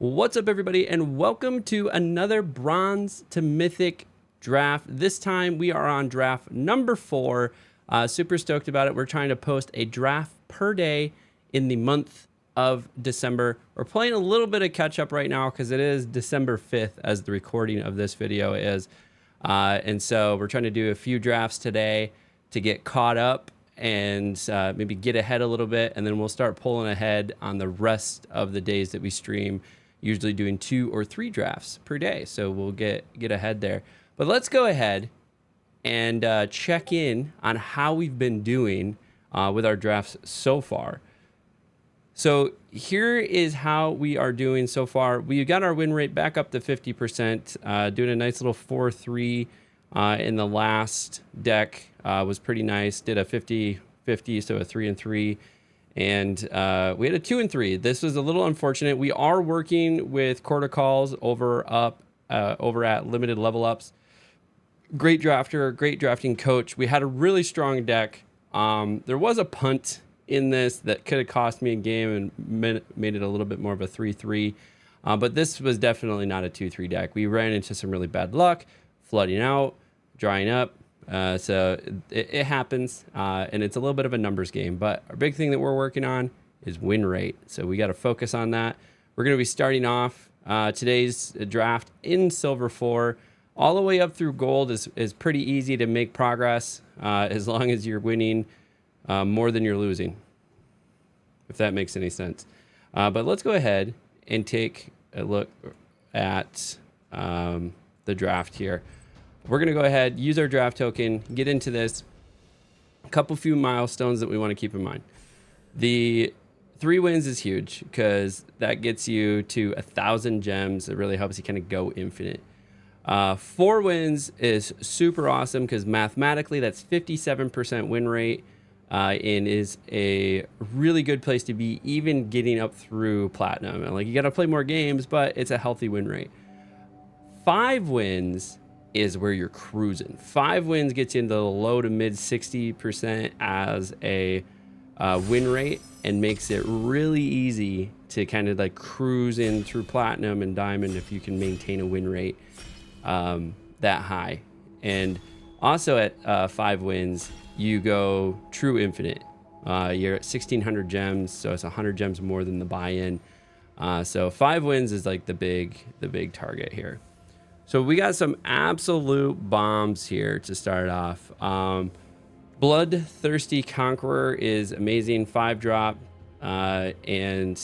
What's up, everybody, and welcome to another Bronze to Mythic draft. This time we are on draft number 4. Super stoked about it. We're trying to post a draft per day in the month of December. We're playing a little bit of catch up right now because it is December 5th as the recording of this video is. And so we're trying to do a few drafts today to get caught up and maybe get ahead a little bit. And then we'll start pulling ahead on the rest of the days that we stream, usually doing 2 or 3 drafts per day. So we'll get ahead there. But let's go ahead and check in on how we've been doing with our drafts so far. So here is how we are doing so far. We got our win rate back up to 50%, doing a nice little 4-3 in the last deck. Was pretty nice. Did a 50-50, so a 3-3. And we had a 2-3. This was a little unfortunate. We are working with Corticals over at Limited Level Ups. Great drafter, great drafting coach. We had a really strong deck. There was a punt in this that could have cost me a game and made it a little bit more of a 3-3. But this was definitely not a 2-3 deck. We ran into some really bad luck, flooding out, drying up. So it happens, and it's a little bit of a numbers game. But our big thing that we're working on is win rate. So we got to focus on that. We're going to be starting off today's draft in Silver 4. All the way up through Gold is pretty easy to make progress as long as you're winning more than you're losing, if that makes any sense. But let's go ahead and take a look at the draft here. We're going to go ahead, use our draft token, get into this. A couple few milestones that we want to keep in mind. The 3 wins is huge because that gets you to 1,000 gems. It really helps you kind of go infinite. 4 wins is super awesome because mathematically that's 57% win rate and is a really good place to be, even getting up through platinum. And like, you got to play more games, but it's a healthy win rate. 5 wins is where you're cruising. 5 wins gets you into the low to mid 60% as a win rate and makes it really easy to kind of like cruise in through platinum and diamond if you can maintain a win rate that high. And also at 5 wins, you go true infinite. You're at 1,600 gems, so it's 100 gems more than the buy-in. So 5 wins is like the big target here. So we got some absolute bombs here to start off. Bloodthirsty Conqueror is amazing, 5-drop, and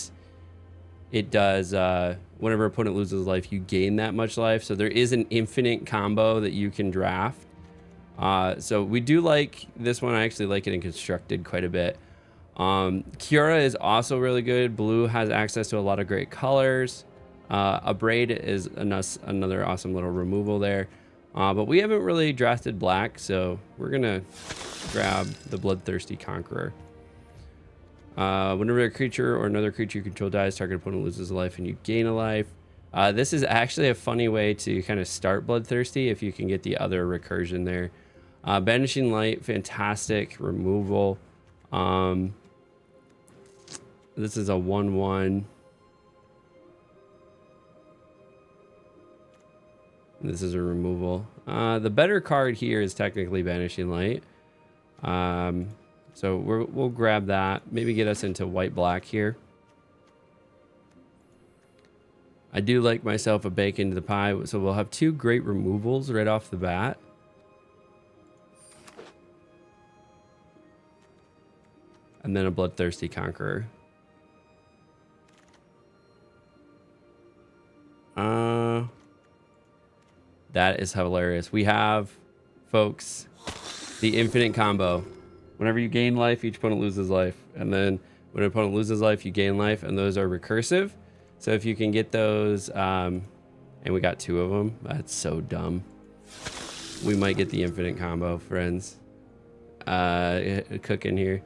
it does, whenever opponent loses life, you gain that much life. So there is an infinite combo that you can draft. So we do like this one. I actually like it in constructed quite a bit. Kiora is also really good. Blue has access to a lot of great colors. A braid is another awesome little removal there. But we haven't really drafted black, so we're going to grab the Bloodthirsty Conqueror. Whenever a creature or another creature you control dies, target opponent loses a life and you gain a life. This is actually a funny way to kind of start Bloodthirsty if you can get the other recursion there. Banishing Light, fantastic removal. This is a 1/1. This is a removal. The better card here is technically Banishing Light. So we'll grab that. Maybe get us into white-black here. I do like myself a bacon to the pie, so we'll have 2 great removals right off the bat. And then a Bloodthirsty Conqueror. That is hilarious. We have, folks, the infinite combo. Whenever you gain life, each opponent loses life. And then when an opponent loses life, you gain life, and those are recursive. So if you can get those, and we got 2 of them, that's so dumb. We might get the infinite combo, friends. Cooking here.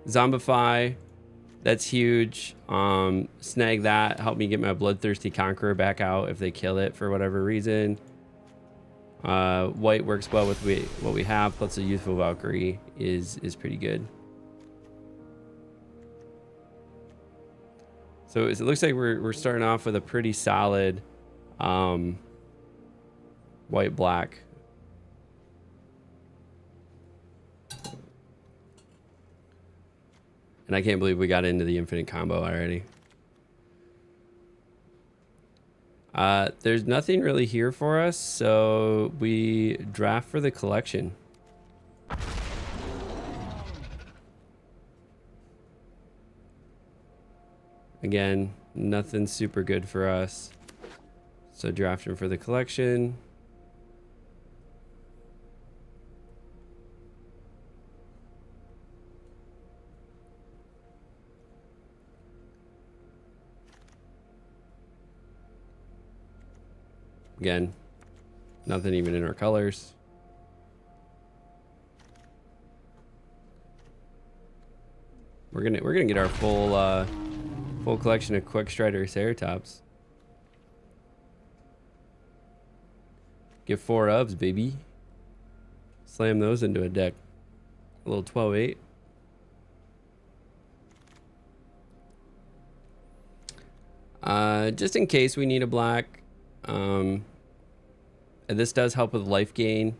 Zombify, that's huge. Snag that, help me get my Bloodthirsty Conqueror back out if they kill it for whatever reason. White works well with what we have, plus a Youthful Valkyrie is pretty good. So it looks like we're starting off with a pretty solid white black. And I can't believe we got into the infinite combo already. There's nothing really here for us, so we draft for the collection. Again, nothing super good for us. So drafting for the collection. Again, nothing even in our colors. We're gonna get our full collection of Quick Strider Ceratops. Get 4 ofs, baby. Slam those into a deck. A little 12-8. Just in case we need a black. And this does help with life gain.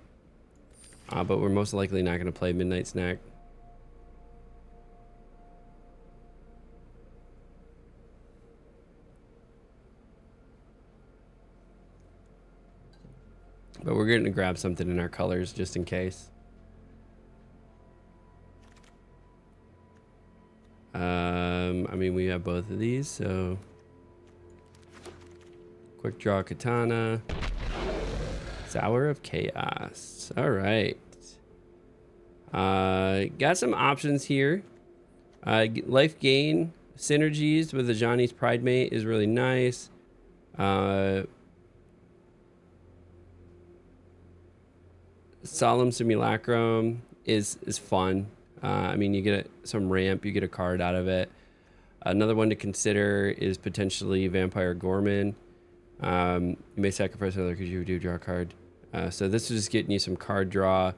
But we're most likely not going to play Midnight Snack. But we're going to grab something in our colors just in case. I mean, we have both of these, so... Quick Draw Katana. Hour of Chaos. All right. Got some options here. Life gain synergies with the Johnny's Pride Mate is really nice. Solemn Simulacrum is fun. I mean, you get some ramp, you get a card out of it. Another one to consider is potentially Vampire Gorman. You may sacrifice another because you do draw a card. So this is just getting you some card draw.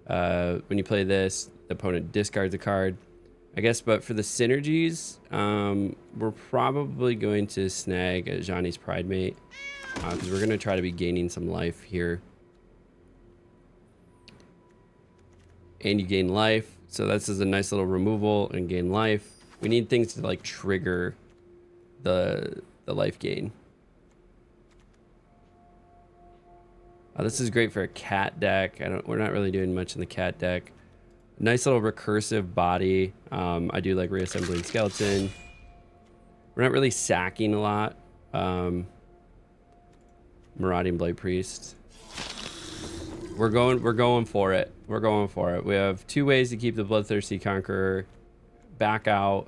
When you play this, the opponent discards a card, I guess. But for the synergies, we're probably going to snag a Johnny's Pride Mate because we're going to try to be gaining some life here. And you gain life, so this is a nice little removal and gain life. We need things to like trigger the life gain. This is great for a cat deck. We're not really doing much in the cat deck. Nice little recursive body. I do like reassembling skeleton. We're not really sacking a lot. Marauding Blight Priest. We're going for it. We're going for it. We have 2 ways to keep the Bloodthirsty Conqueror back out.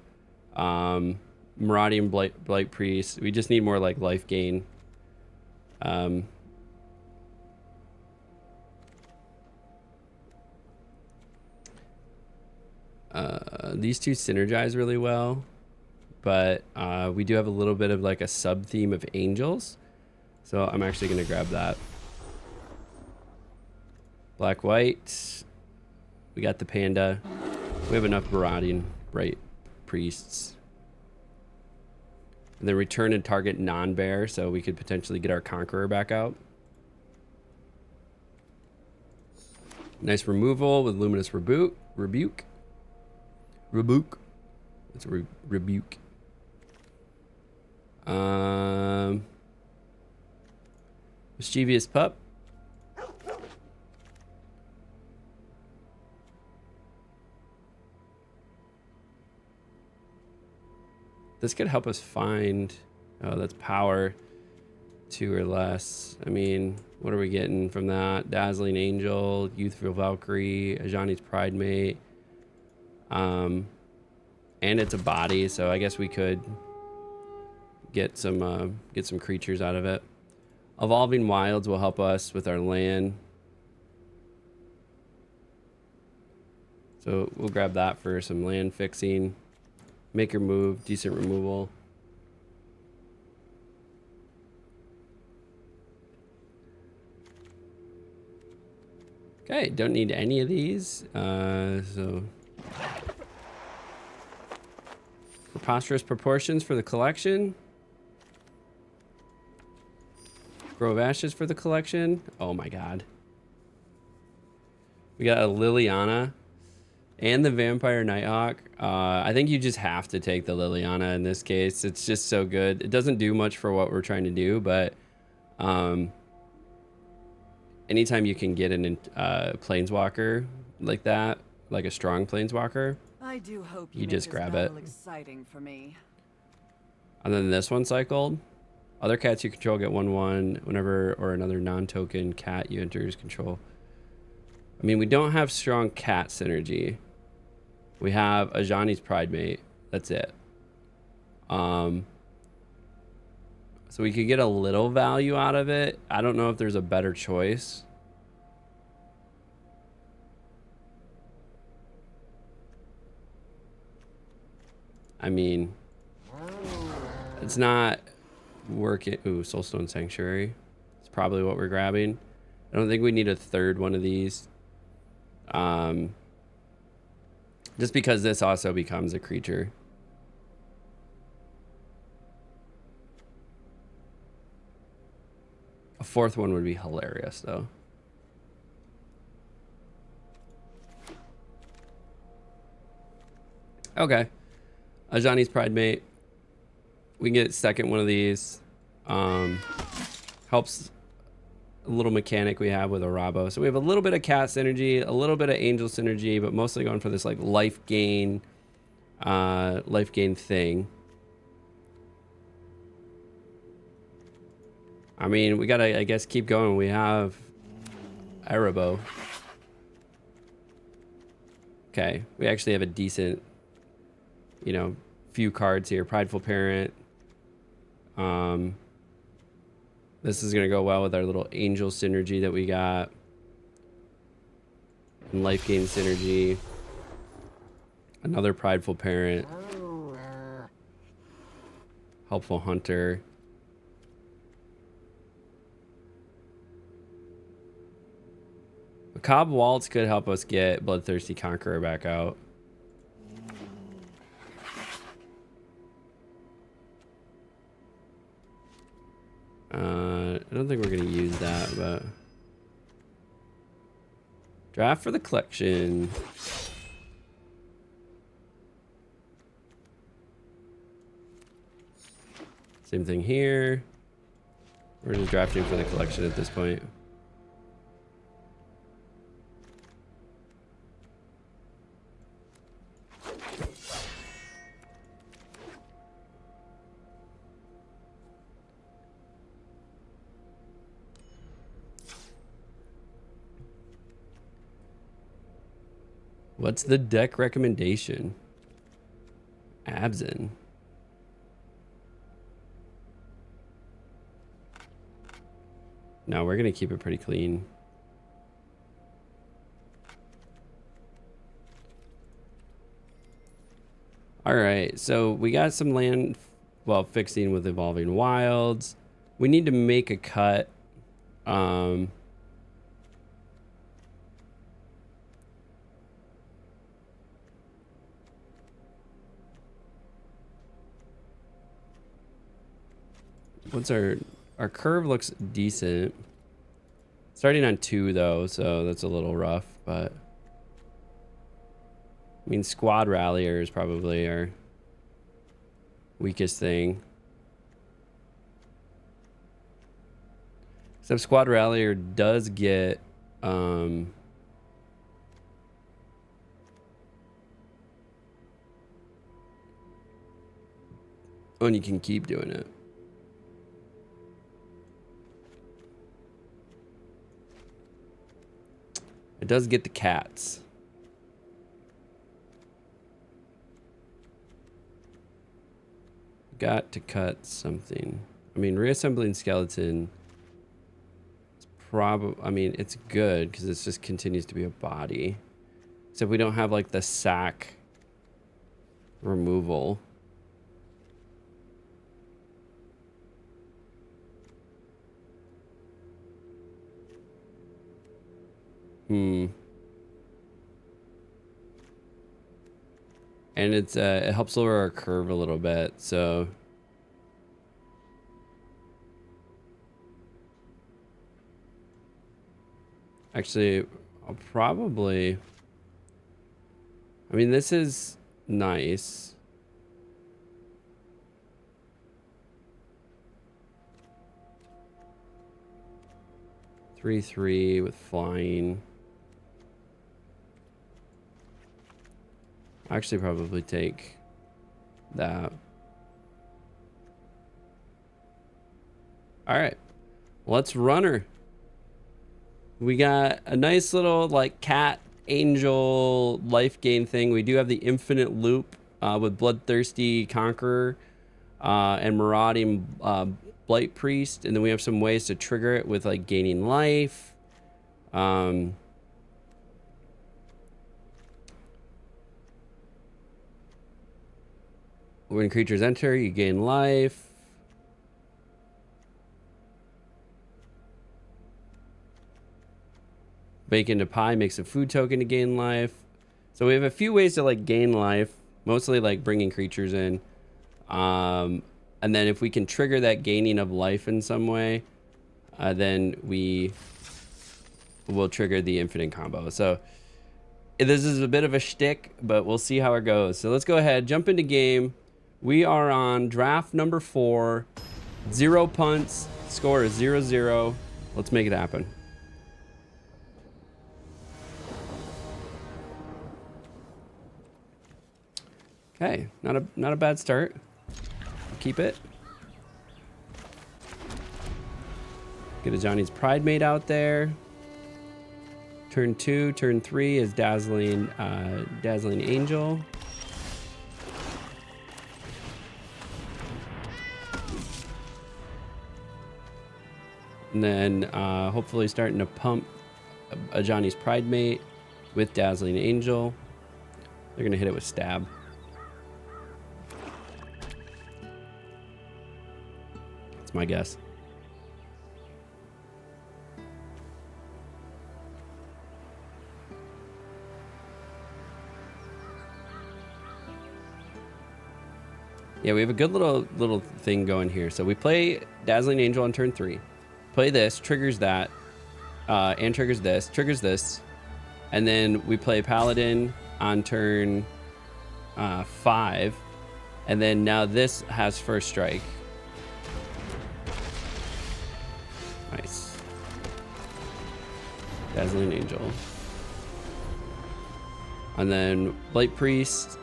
Marauding Blight Priest. We just need more like life gain. These 2 synergize really well, but we do have a little bit of like a sub theme of angels, so I'm actually going to grab that. Black white, we got the panda. We have enough Marauding Blight Priests, and then return and target non-bear, so we could potentially get our Conqueror back out. Nice removal with Luminous Rebuke. It's a rebuke. Mischievous Pup. This could help us find... Oh, that's power 2 or less. I mean, what are we getting from that? Dazzling Angel, Youthful Valkyrie, Ajani's Pride Mate. And it's a body, so I guess we could get some creatures out of it. Evolving Wilds will help us with our land. So we'll grab that for some land fixing. Maker move, decent removal. Okay, don't need any of these. So we're Preposterous Proportions for the collection. Grove Ashes for the collection. Oh my god. We got a Liliana and the Vampire Nighthawk. I think you just have to take the Liliana in this case. It's just so good. It doesn't do much for what we're trying to do, but anytime you can get an Planeswalker like that, like a strong Planeswalker, I do hope you just grab it. Exciting for me. And then this one cycled. Other cats you control get 1/1 whenever, or another non-token cat you enter his control. I mean, we don't have strong cat synergy. We have Ajani's Pridemate. That's it. So we could get a little value out of it. I don't know if there's a better choice. I mean, it's not working. Ooh, Soulstone Sanctuary. It's probably what we're grabbing. I don't think we need a third one of these. Just because this also becomes a creature. A fourth one would be hilarious, though. Okay. Ajani's Pridemate. We can get second one of these. Helps a little mechanic we have with Arabo. So we have a little bit of cat synergy, a little bit of angel synergy, but mostly going for this like life gain thing. I mean, we gotta, I guess, keep going. We have Arabo. Okay, we actually have a decent, you know, few cards here. Prideful Parent. This is gonna go well with our little angel synergy that we got. And life gain synergy. Another Prideful Parent. Helpful Hunter. Macabre Waltz could help us get Bloodthirsty Conqueror back out. I don't think we're gonna use that, but draft for the collection. Same thing here. We're just drafting for the collection at this point. What's the deck recommendation? Abzin. No, we're gonna keep it pretty clean. All right, so we got some land, well, fixing with Evolving Wilds. We need to make a cut. What's our curve looks decent. Starting on 2 though, so that's a little rough, but I mean, Squad Rallier is probably our weakest thing. Except Squad Rallier does get oh, and you can keep doing it. It does get the cats. Got to cut something. I mean, reassembling skeleton is probably, I mean, it's good because it just continues to be a body. Except we don't have like the sack removal. And it helps lower our curve a little bit. So actually, I'll probably. I mean, this is nice. Three with flying. I'll actually probably take that. All right, let's run her. We got a nice little like cat angel life gain thing. We do have the infinite loop with Bloodthirsty Conqueror and Marauding Blight Priest, and then we have some ways to trigger it with like gaining life. When creatures enter, you gain life. Bake into pie makes a food token to gain life. So we have a few ways to like gain life, mostly like bringing creatures in. And then if we can trigger that gaining of life in some way, then we will trigger the infinite combo. So this is a bit of a shtick, but we'll see how it goes. So let's go ahead, jump into game. We are on draft number 4. 0 punts. Score is 0-0. Let's make it happen. Okay, not a bad start. Keep it. Get a Johnny's Pride Mate out there. Turn 2, turn 3 is Dazzling Angel. And then hopefully starting to pump a Johnny's Pride Mate with Dazzling Angel. They're gonna hit it with Stab. That's my guess. Yeah, we have a good little thing going here. So we play Dazzling Angel on turn 3. Play this, triggers that, and triggers this. And then we play Paladin on turn 5. And then now this has first strike. Nice. Dazzling Angel. And then Blight Priest.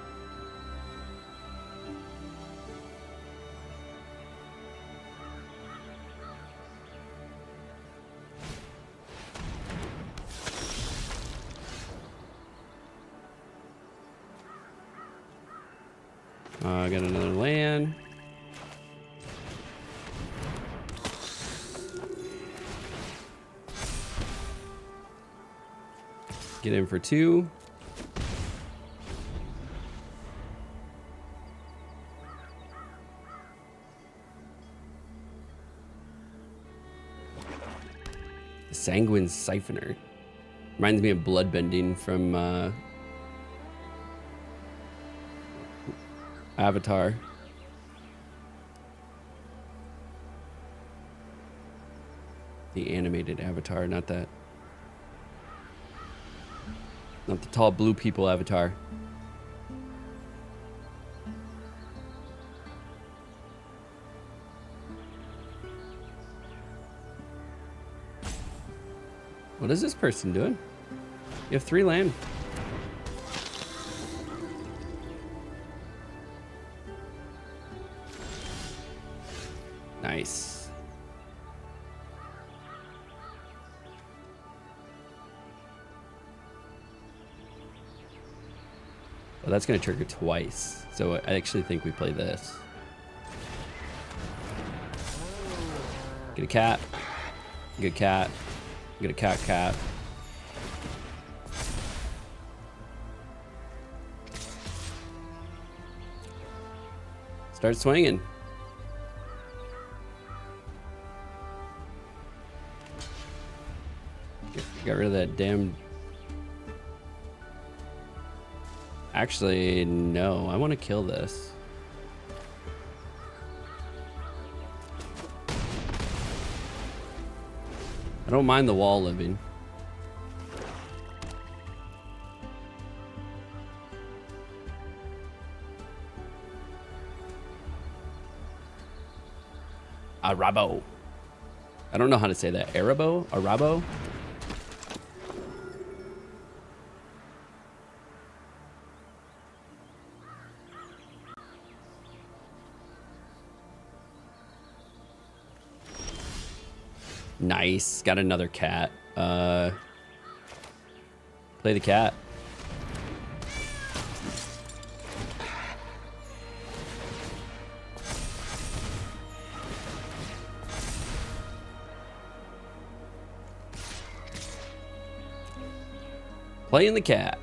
I got another land. Get in for 2. Sanguine Siphoner. Reminds me of Bloodbending from Avatar. The animated Avatar, not the tall blue people Avatar. What is this person doing? You have 3 land. Nice. Well, that's going to trigger twice. So I actually think we play this. Get a cat. Get a cat. Get a cat. Start swinging. Got rid of that damn Actually, no. I want to kill this. I don't mind the wall living. Arabo. I don't know how to say that. Arabo? Arabo? Nice. Got another cat. Play the cat. Playing the cat.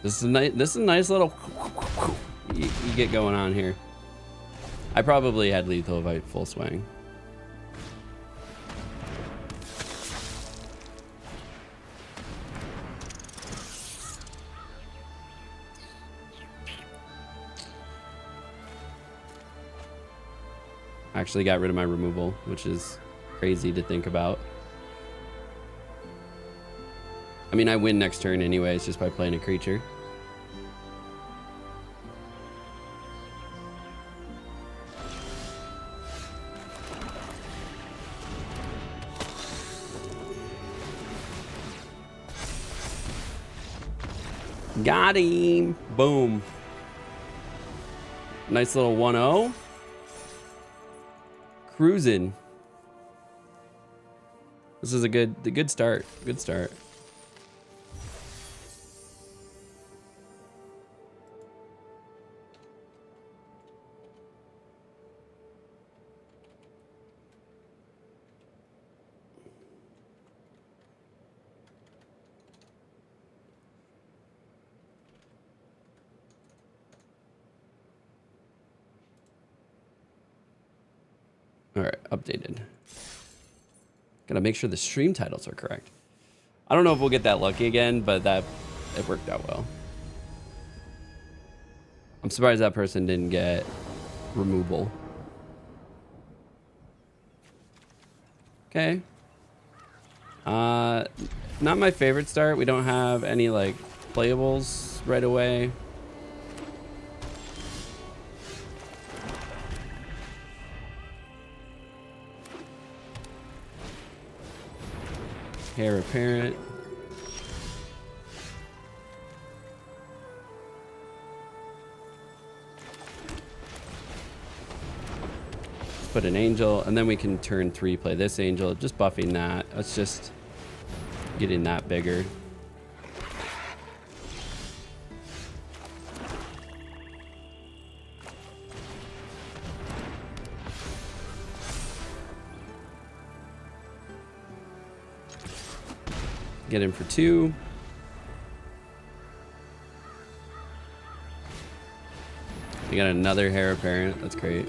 This is a nice little you get going on here. I probably had lethal if I full swing. Actually got rid of my removal, which is crazy to think about. I mean, I win next turn anyways, just by playing a creature. Got him. Boom. Nice little 1-0. Cruising. This is a good start. Good start. All right, updated. Gotta make sure the stream titles are correct. I don't know if we'll get that lucky again, but it worked out well. I'm surprised that person didn't get removal. Okay. Not my favorite start. We don't have any like playables right away. Heir apparent. Put an angel, and then we can turn 3 play this angel, just buffing that. Let's just getting that bigger. Get him for 2. We got another heir apparent. That's great.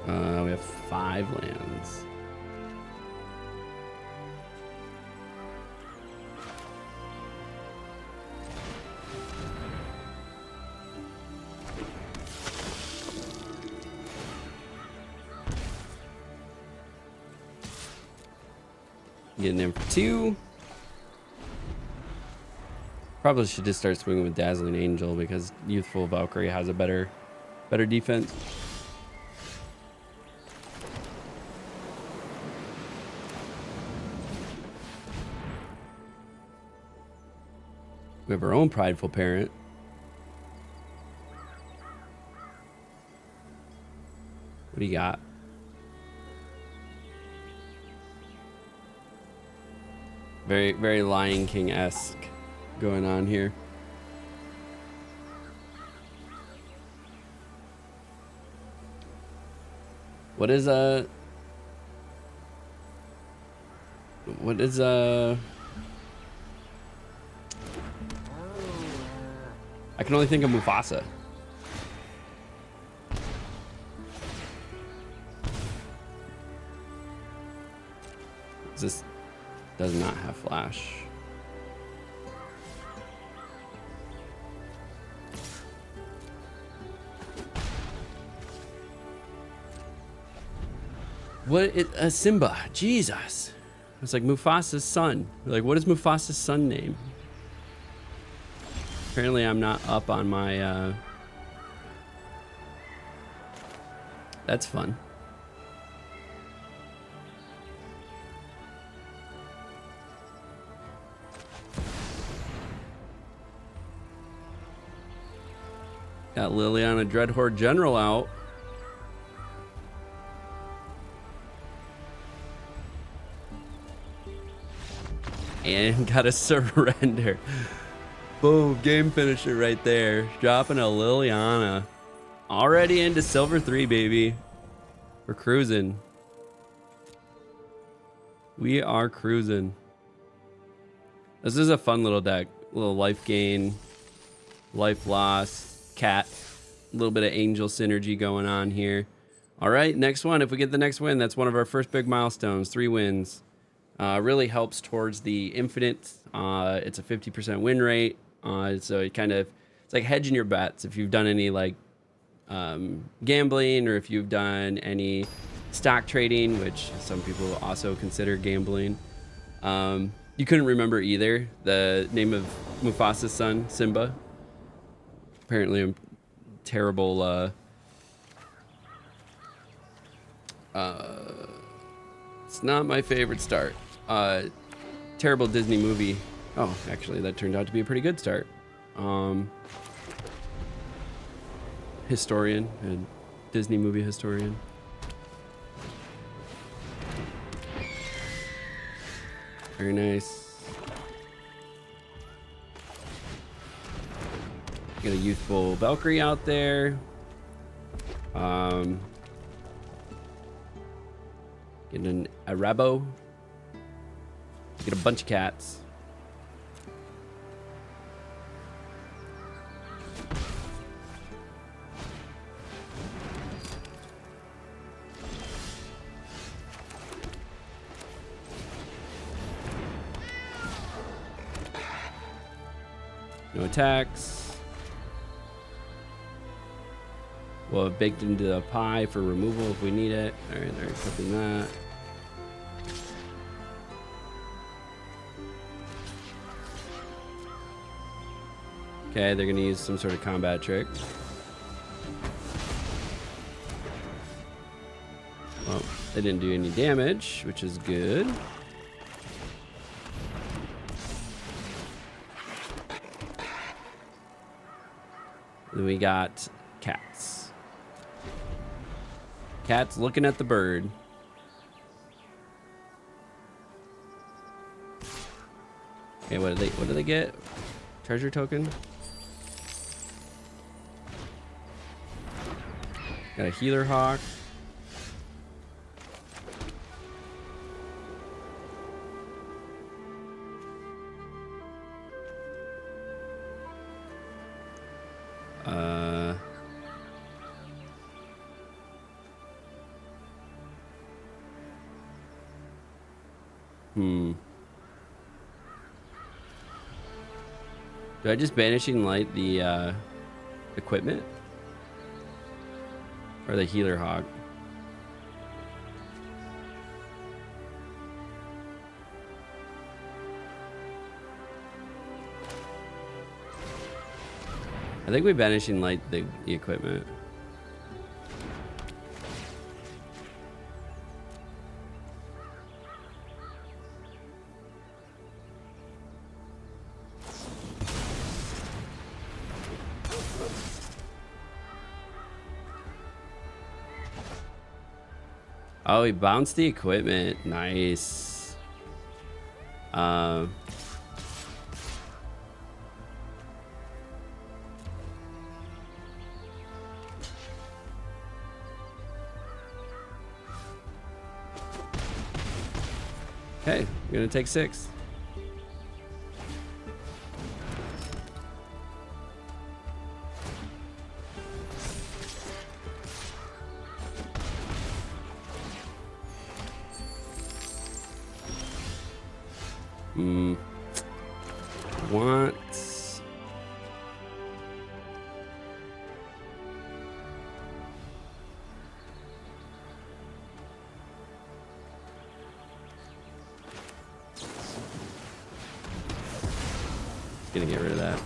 We have 5 lands. Getting in for 2. Probably should just start swinging with Dazzling Angel because Youthful Valkyrie has a better defense. We have our own Prideful Parent. What do you got? Very, very Lion King-esque going on here. What is I can only think of Mufasa. This does not have flash. What is Simba? Jesus. It's like Mufasa's son. Like, what is Mufasa's son name? Apparently I'm not up on my that's fun. Got Liliana Dreadhorde General out. And got a surrender. Boom, game finisher right there. Dropping a Liliana. Already into silver 3, baby. We're cruising. We are cruising. This is a fun little deck. Little life gain, life loss, cat. A little bit of angel synergy going on here. All right, next one. If we get the next win, that's one of our first big milestones. 3 wins. Really helps towards the infinite. It's a 50% win rate. So it kind of, it's like hedging your bets. If you've done any like gambling, or if you've done any stock trading, which some people also consider gambling. You couldn't remember either the name of Mufasa's son, Simba. Apparently a terrible, it's not my favorite start. Terrible Disney movie. Oh, actually, that turned out to be a pretty good start. Historian, and Disney movie historian. Very nice. Get a youthful Valkyrie out there. Get an Arabo. Get a bunch of cats. No attacks. We'll have baked into the pie for removal if we need it. All right, they're accepting that. Okay, they're gonna use some sort of combat trick. Well, they didn't do any damage, which is good. Then we got cats. Cats looking at the bird. Okay, what do they get? Treasure token? Got a healer hawk. Do I just banishing light the equipment? Or the healer hog? I think we banishing light the equipment. Oh, he bounced the equipment. Nice. Okay, I'm gonna take 6. Want... Gonna get rid of that.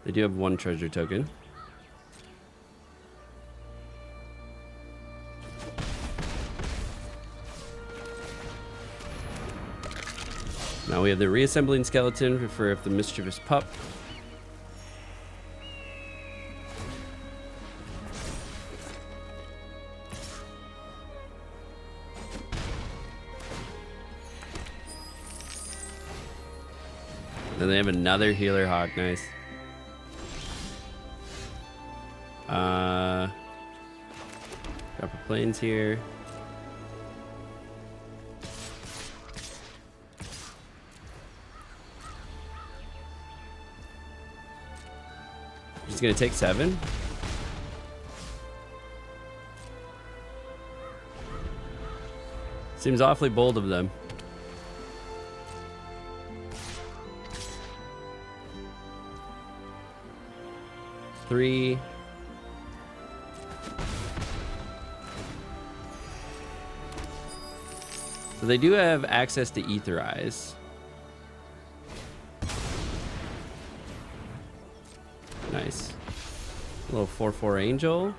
They do have one treasure token. Now we have the reassembling skeleton for if the mischievous pup. Then they have another healer hawk. Nice. Upper planes here. He's gonna take 7. Seems awfully bold of them. Three. So they do have access to Ether Eyes. Nice. A little 4/4 angel.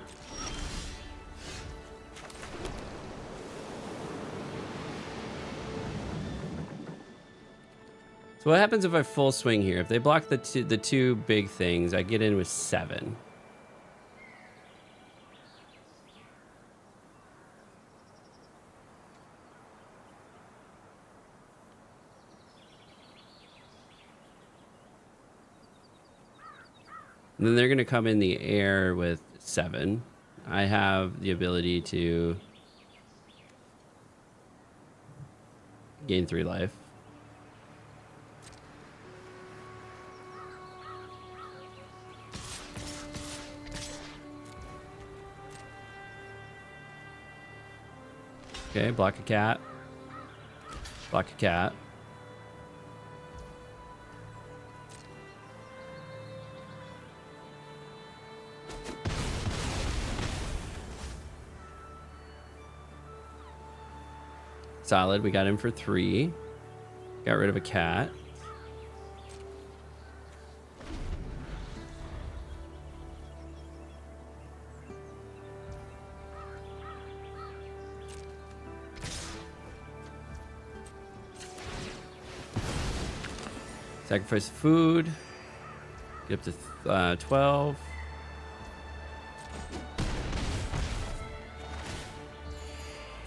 So what happens if I full swing here? If they block the two big things, I get in with 7. And then they're going to come in the air with 7. I have the ability to gain 3 life. Okay, block a cat. Block a cat. Solid. We got him for 3. Got rid of a cat. Sacrifice food. Get up to 12.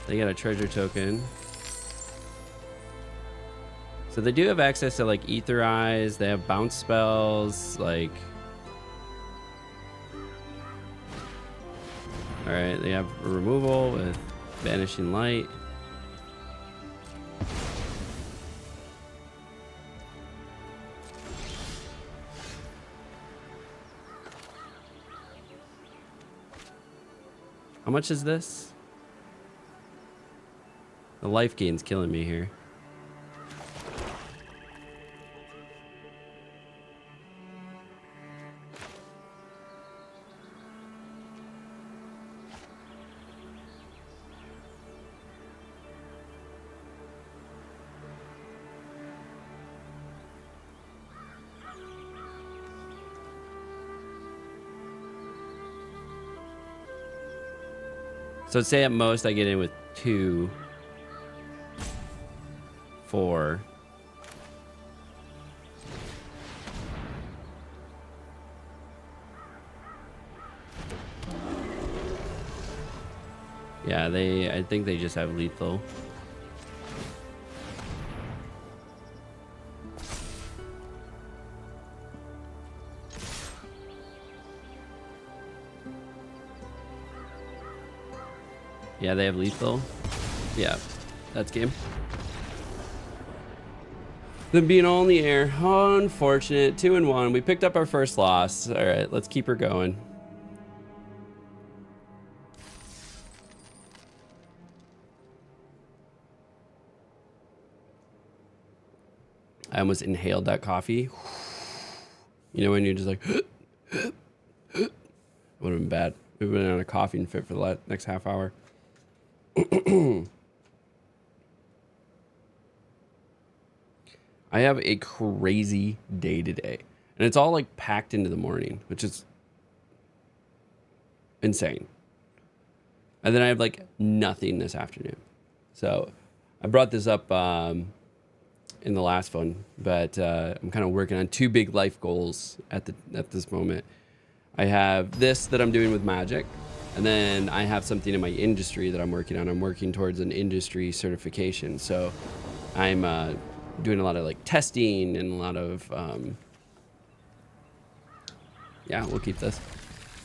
They got a treasure token. So they do have access to like Ether Eyes. They have bounce spells. Like, all right, they have a removal with Vanishing Light. How much is this? The life gain's killing me here. So say at most I get in with 2, 4. Yeah, I think they just have lethal. Yeah, they have lethal. Yeah, that's game. Them being all in the air. Unfortunate. 2-1. We picked up our first loss. All right, let's keep her going. I almost inhaled that coffee. You know when you're just like, it would have been bad. We've been on a coughing fit for the next half hour. I have a crazy day today. And it's all like packed into the morning, which is insane. And then I have like nothing this afternoon. So I brought this up in the last one, but I'm kind of working on 2 big life goals at this moment. I have this that I'm doing with Magic, and then I have something in my industry that I'm working on. I'm working towards an industry certification. So I'm doing a lot of like testing and a lot of, yeah, we'll keep this.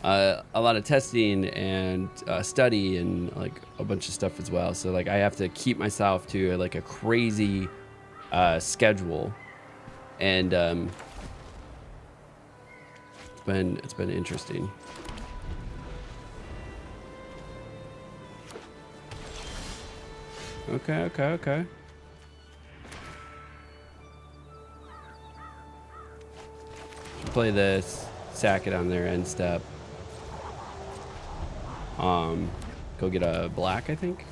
A lot of testing and study and like a bunch of stuff as well. So like I have to keep myself to like a crazy schedule, and it's been interesting. Okay. Play this, sack it on their end step. Go get a black, I think.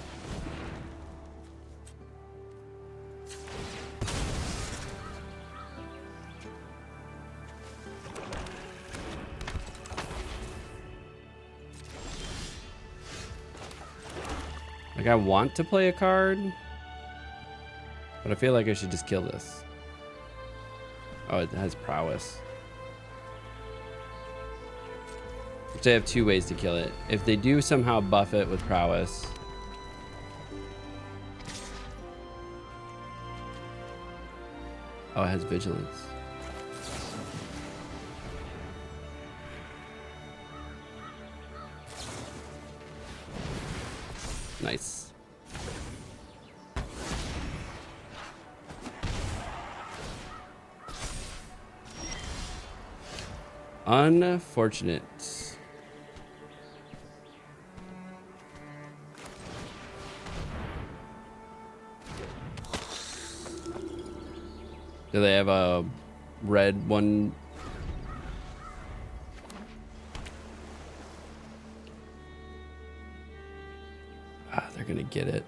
Like, I want to play a card, but I feel like I should just kill this. Oh, it has prowess. Which I have 2 ways to kill it. If they do somehow buff it with prowess. Oh, it has vigilance. Nice. Unfortunate. Do they have a red one? Ah, they're gonna get it.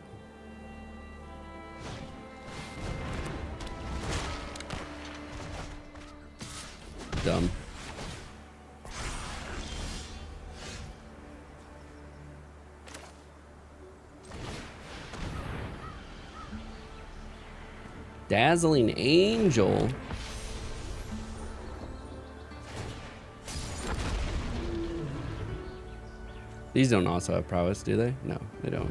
Dumb. Dazzling Angel. These don't also have prowess, do they? No, they don't.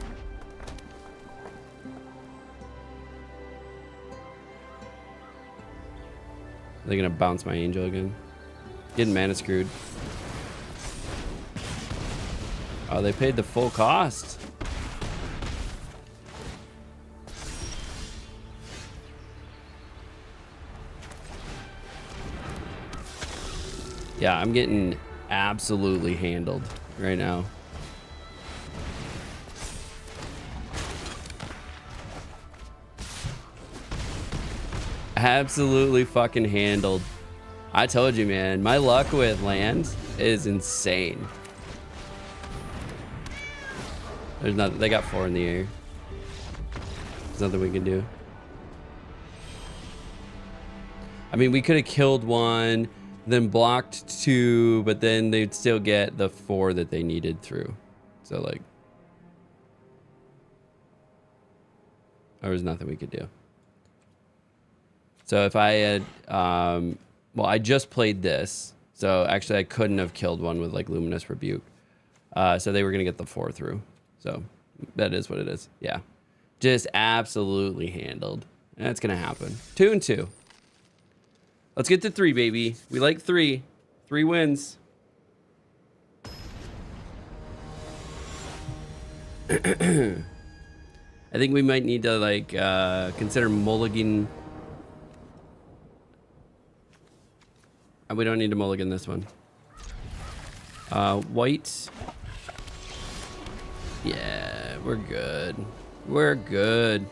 Are they gonna bounce my angel again? Getting mana screwed. Oh, they paid the full cost. Yeah, I'm getting absolutely handled right now. Absolutely fucking handled. I told you, man, my luck with land is insane. There's nothing. They got 4 in the air. There's nothing we can do. I mean, we could have killed 1, then blocked 2, but then they'd still get the 4 that they needed through. So like, there was nothing we could do. So if I had, well, I just played this. So actually I couldn't have killed 1 with like Luminous Rebuke. So they were gonna get the 4 through. So that is what it is. Yeah, just absolutely handled. That's gonna happen. 2 and 2. Let's get to 3, baby. We like 3. 3 wins. I think we might need to like consider mulligan We don't need to mulligan this one. White. Yeah, we're good. We're good.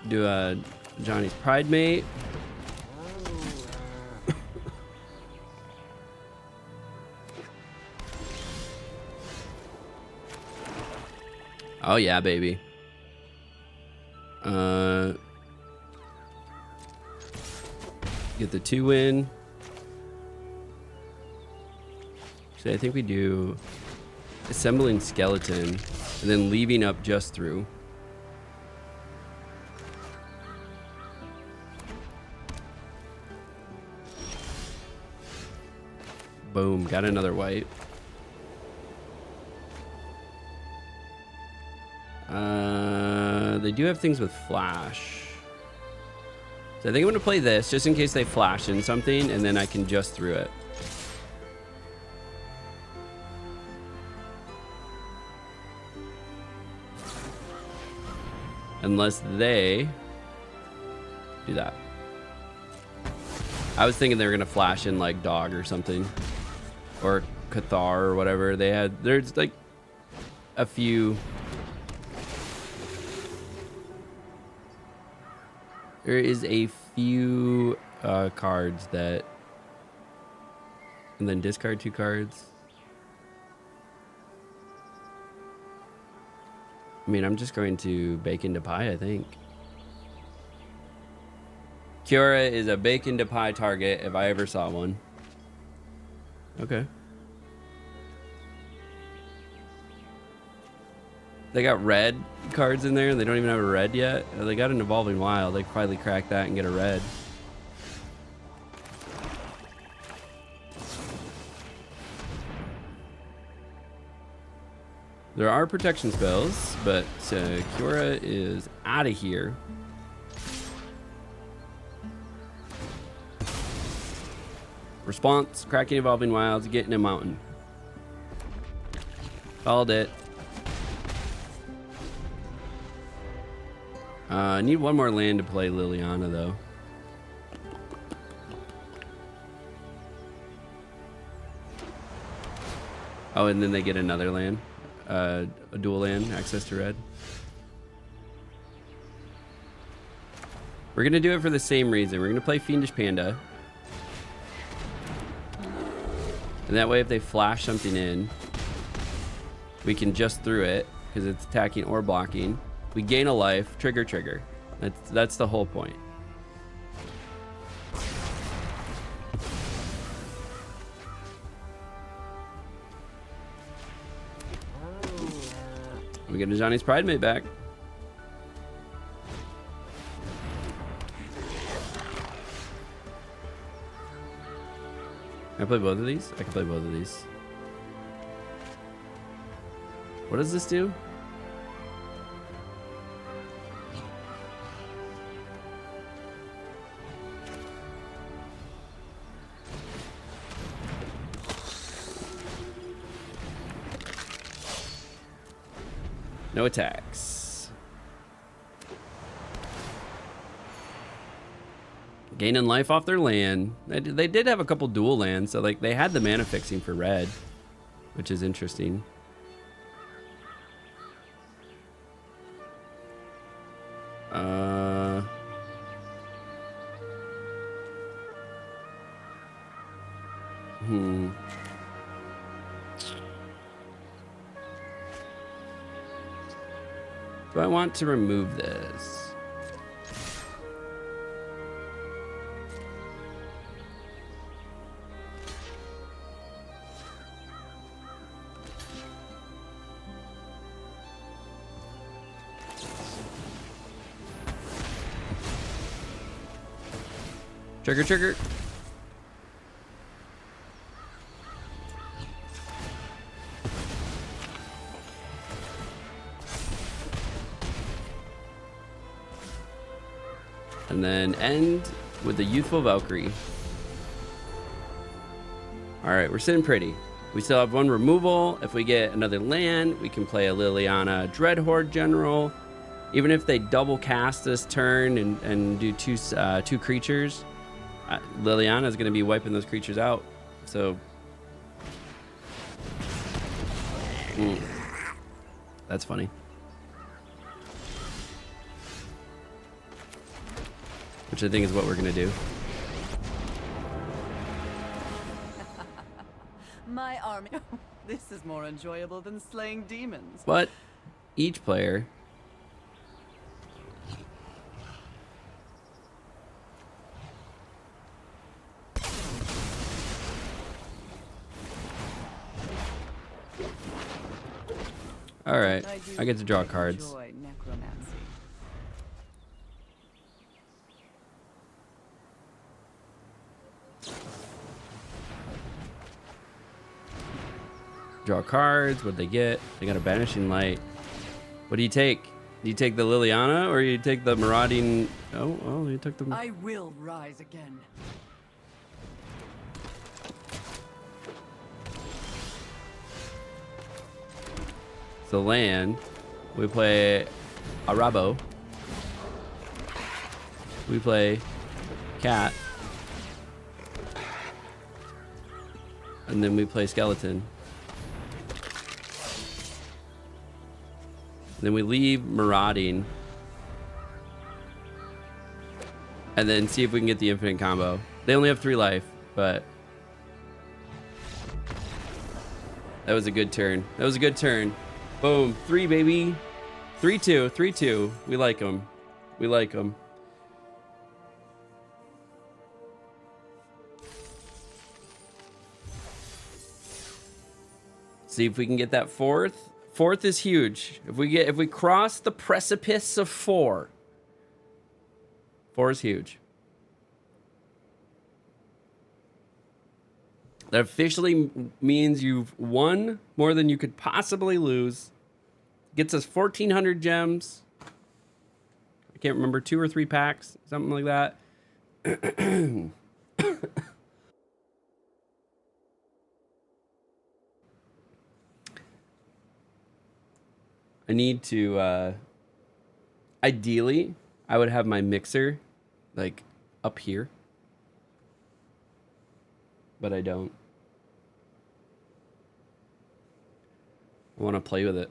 Do a Johnny's Pride Mate. Oh yeah, baby. Get the 2 win. So I think we do assembling skeleton and then leaving up just through. Boom, got another white. They do have things with flash. So I think I'm gonna play this just in case they flash in something, and then I can just through it. Unless they do that. I was thinking they were gonna flash in like dog or something, or Cathar or whatever they had. There's like a few. There is a few cards that, and then discard 2 cards. I mean, I'm just going to bake into pie, I think. Kiora is a bake into pie target if I ever saw one. Okay. They got red cards in there and they don't even have a red yet. They got an Evolving Wild. They could probably crack that and get a red. There are protection spells, but Kiora is out of here. Response, cracking Evolving Wilds, getting a mountain. Called it. I need one more land to play Liliana, though. Oh, and then they get another land. A dual land, access to red. We're going to do it for the same reason. We're going to play Fiendish Panda. And that way, if they flash something in, we can just through it, because it's attacking or blocking. We gain a life, trigger, trigger. That's the whole point. We get a Johnny's Pride Mate back. Can I play both of these? I can play both of these. What does this do? No attacks. Gaining life off their land. They did have a couple dual lands, so like they had the mana fixing for red, which is interesting. Do I want to remove this? Trigger, trigger. And then end with the Youthful Valkyrie. All right, we're sitting pretty. We still have one removal. If we get another land, we can play a Liliana Dreadhorde General. Even if they double cast this turn and do two creatures, Liliana's going to be wiping those creatures out. So that's funny. Which I think is what we're going to do. My army. This is more enjoyable than slaying demons. But each player all right, I get to draw cards. Enjoy necromancy. Draw cards. What'd they get? They got a Banishing Light. What do you take? Do you take the Liliana or you take the Marauding? Oh, you took the. I will rise again. So land. We play Arabo. We play Cat. And then we play Skeleton. Then we leave Marauding. And then see if we can get the infinite combo. They only have 3 life, but that was a good turn. That was a good turn. Boom. 3, baby. 3-2. 3-2. We like them. We like them. See if we can get that 4th. 4th is huge. If we cross the precipice of 4. 4 is huge. That officially means you've won more than you could possibly lose. Gets us 1,400 gems. I can't remember, 2 or 3 packs, something like that. I need to, ideally, I would have my mixer, like, up here. But I don't. I want to play with it.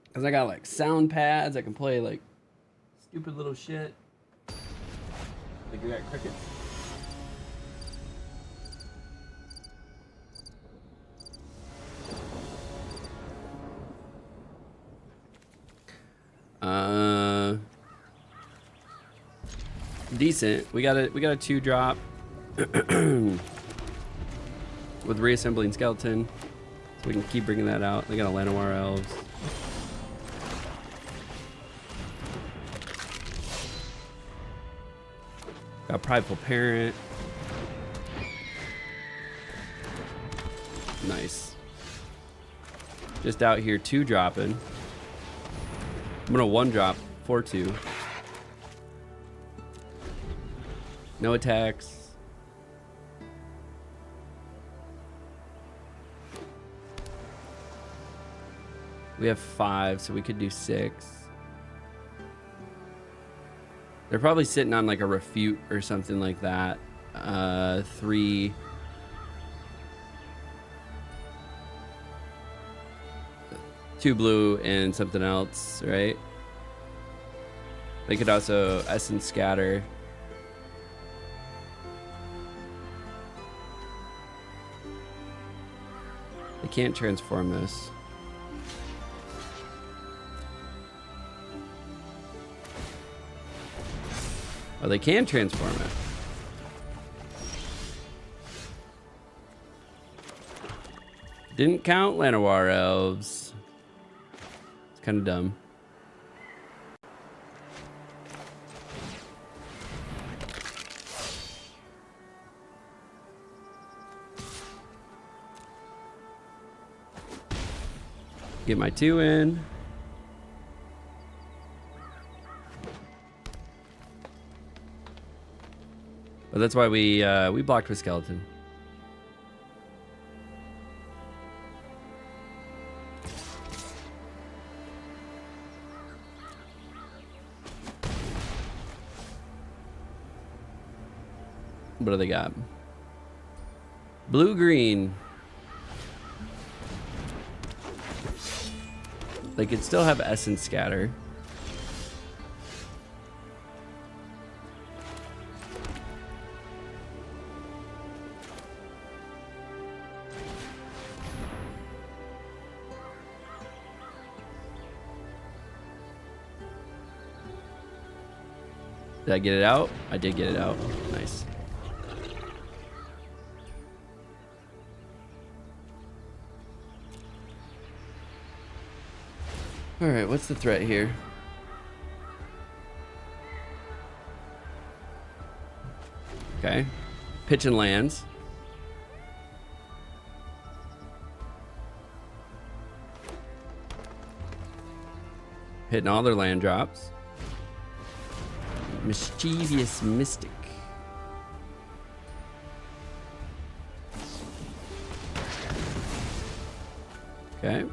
Because I got, like, sound pads. I can play, like, stupid little shit. Like, we got crickets. Decent. We got a 2-drop with reassembling skeleton, so we can keep bringing that out. They got a Llanowar elves. Got prideful parent. Nice. Just out here 2-dropping. I'm gonna 1-drop 4/2. No attacks. We have 5, so we could do 6. They're probably sitting on like a refute or something like that. 3. Two blue and something else, right? They could also Essence Scatter. They can't transform this. Oh, they can transform it. Didn't count Llanowar elves. It's kind of dumb. Get my 2 in. But that's why we blocked with skeleton. What do they got? Blue green. They could still have essence scatter. Did I get it out? I did get it out. Nice. All right, what's the threat here? Okay. Pitching lands. Hitting all their land drops. Mischievous Mystic. Okay.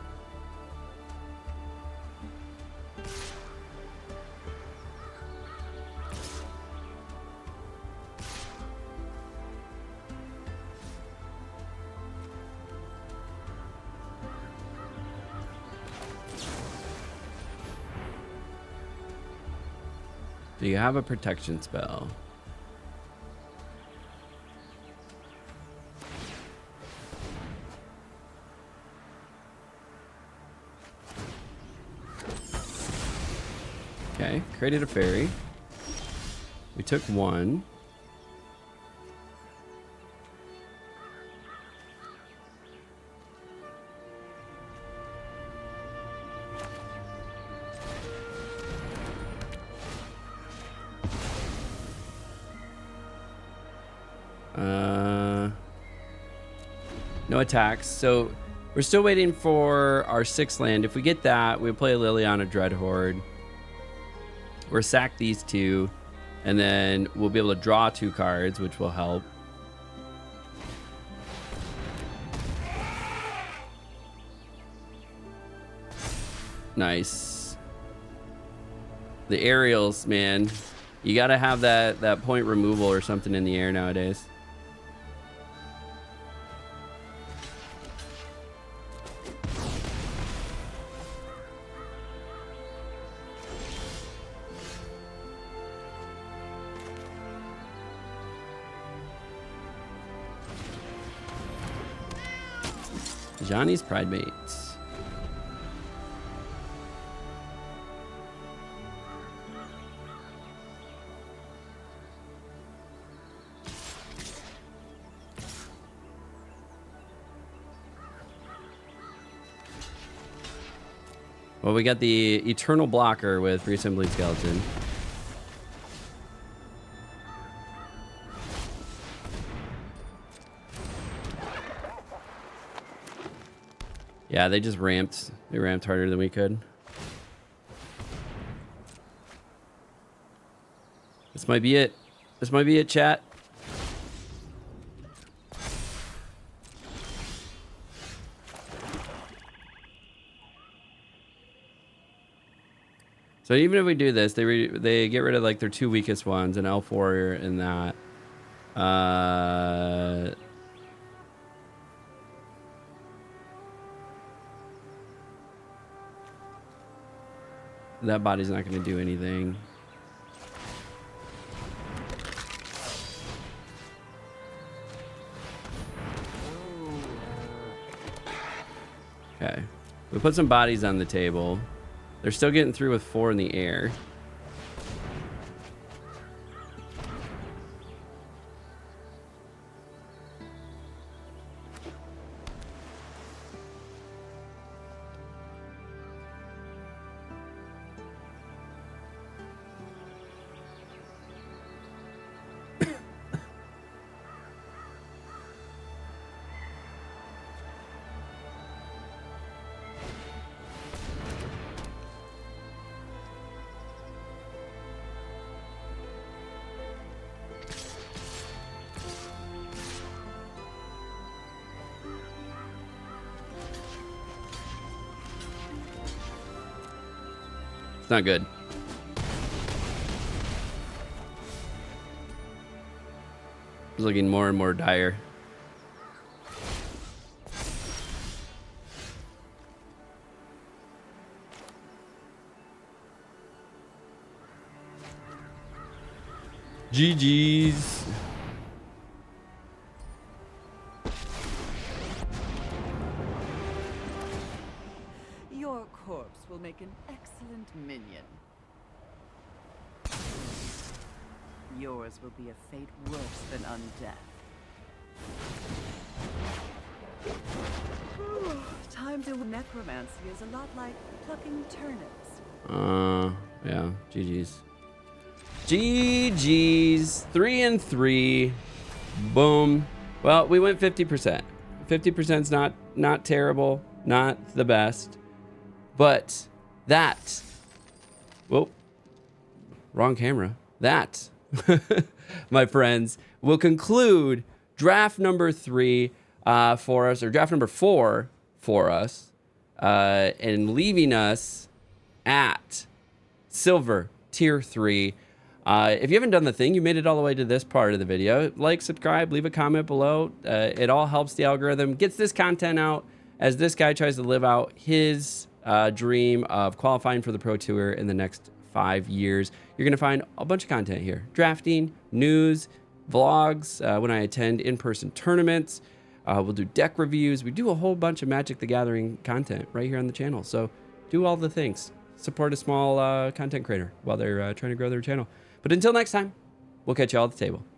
Do you have a protection spell? Okay, created a fairy. We took one. No attacks. So we're still waiting for our 6th land. If we get that, we play Liliana Dreadhorde. Or sack these 2. And then we'll be able to draw 2 cards, which will help. Nice. The aerials, man. You gotta have that point removal or something in the air nowadays. Johnny's Pride Mates. Well, we got the Eternal Blocker with Reassembly Skeleton. Yeah, they just ramped. They ramped harder than we could. This might be it. This might be it, chat. So even if we do this, they get rid of like their 2 weakest ones, an Elf Warrior and that. That body's not going to do anything. Okay. We put some bodies on the table. They're still getting through with 4 in the air. It's not good. It's looking more and more dire. GG's. Your corpse will make an excellent minion. Yours will be a fate worse than undeath. Time to necromancy is a lot like plucking turnips. Yeah, GG's. GG's. 3 and 3. Boom. Well, we went 50%. 50% is not terrible, not the best, but that. Whoa, wrong camera. That, my friends, will conclude draft number 3 for us, or draft number 4 for us, and leaving us at silver tier 3. If you haven't done the thing, you made it all the way to this part of the video, like, subscribe, leave a comment below. It all helps the algorithm, gets this content out as this guy tries to live out his dream of qualifying for the Pro Tour in the next 5 years. You're going to find a bunch of content here. Drafting, news, vlogs, when I attend in-person tournaments. We'll do deck reviews. We do a whole bunch of Magic the Gathering content right here on the channel. So do all the things. Support a small content creator while they're trying to grow their channel. But until next time, we'll catch you all at the table.